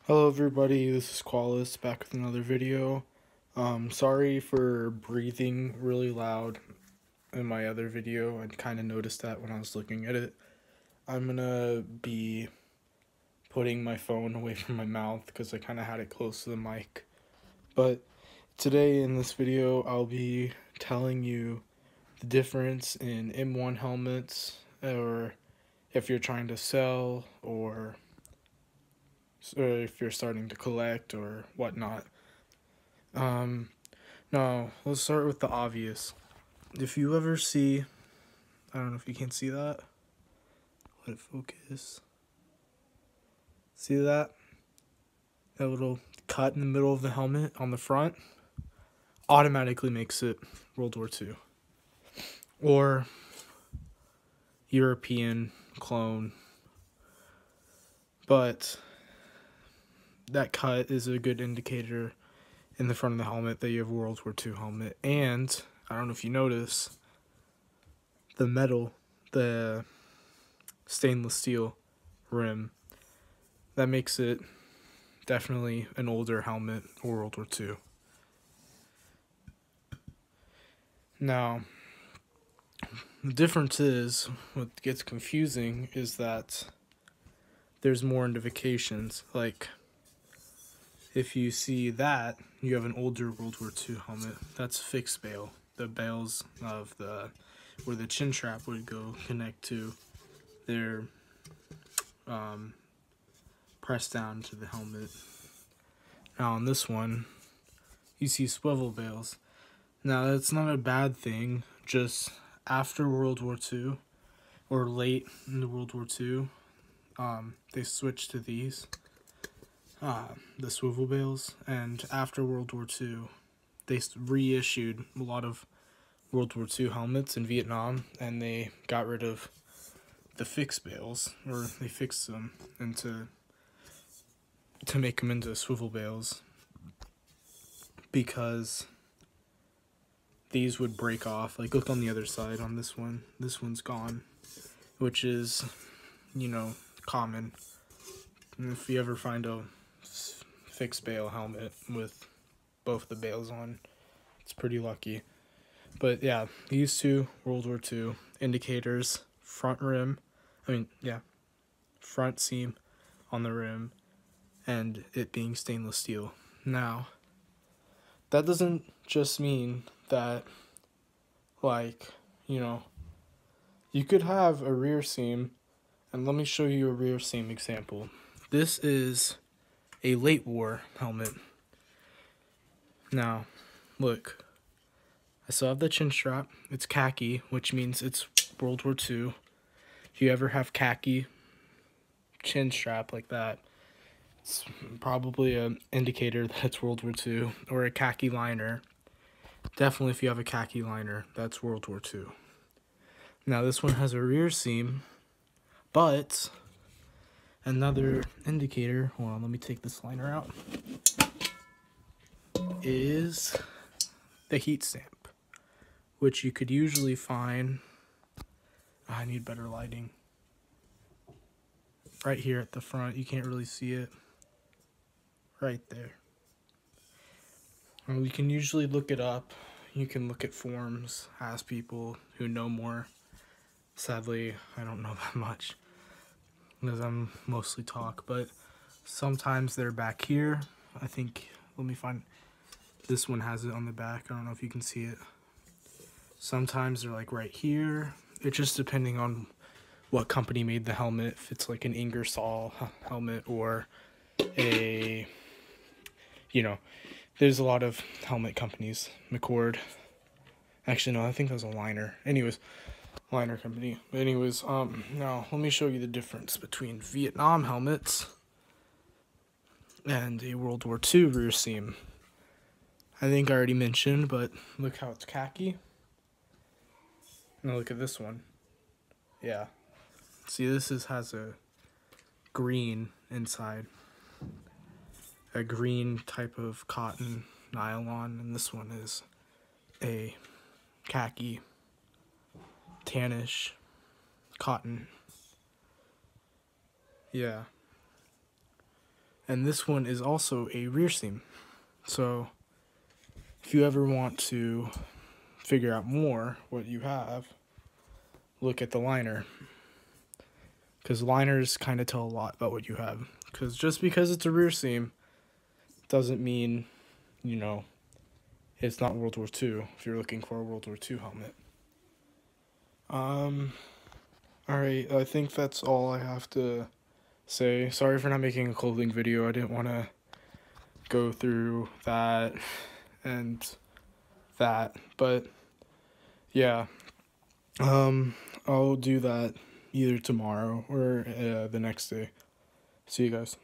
Hello everybody, this is Qualis back with another video. Sorry for breathing really loud in my other video. I kind of noticed that when I was looking at it. I'm gonna be putting my phone away from my mouth because I kind of had it close to the mic. But today in this video I'll be telling you the difference in M1 helmets, or if you're trying to sell, or if you're starting to collect or whatnot. Now, let's start with the obvious. If you ever see, I don't know if you can see that. Let it focus. See that? That little cut in the middle of the helmet on the front automatically makes it World War II. Or European clone. But that cut is a good indicator in the front of the helmet that you have a World War II helmet. And I don't know if you notice, the metal, the stainless steel rim, that makes it definitely an older helmet or World War II. Now, the difference is, what gets confusing is that there's more indications. Like, if you see that, you have an older World War II helmet. That's fixed bail. The bails of where the chin strap would go connect to their pressed down to the helmet. Now on this one, you see swivel bails. Now that's not a bad thing, just after World War II, or late in the World War II, they switched to these, the swivel bails, and after World War II, they reissued a lot of World War II helmets in Vietnam, and they got rid of the fixed bails, or they fixed them to make them into swivel bails, because these would break off. Like, look on the other side on this one. This one's gone, which is, common. And if you ever find a fixed bail helmet with both the bails on, it's pretty lucky. But yeah, these two World War II indicators, front seam on the rim, and it being stainless steel. Now, that doesn't just mean that, you could have a rear seam, and let me show you a rear seam example. This is a late war helmet. Now, look, I still have the chin strap. It's khaki, which means it's World War II. If you ever have khaki chin strap like that, it's probably an indicator that it's World War II, or a khaki liner. Definitely if you have a khaki liner, that's World War II. Now this one has a rear seam, but another indicator, hold on, let me take this liner out, is the heat stamp, which you could usually find, I need better lighting, right here at the front. You can't really see it. Right there. And we can usually look it up. You can look at forums, ask people who know more. Sadly, I don't know that much, because I'm mostly talk, but sometimes they're back here. I think, let me find, this one has it on the back. I don't know if you can see it. Sometimes they're like right here. It's just depending on what company made the helmet. If it's like an Ingersoll helmet, or a, there's a lot of helmet companies. McCord. Actually, no, I think that was a liner. Anyways, liner company. Anyways, now let me show you the difference between Vietnam helmets and a World War II rear seam. I think I already mentioned, but look how it's khaki. Now look at this one. Yeah. See, this has a green inside. A green type of cotton nylon, and this one is a khaki tannish cotton. Yeah. And this one is also a rear seam. So if you ever want to figure out more what you have, look at the liner. Because liners kind of tell a lot about what you have. Because just because it's a rear seam doesn't mean, you know, it's not World War II if you're looking for a World War II helmet. Alright, I think that's all I have to say. Sorry for not making a clothing video. I didn't want to go through that and that, but yeah, I'll do that either tomorrow or the next day. See you guys.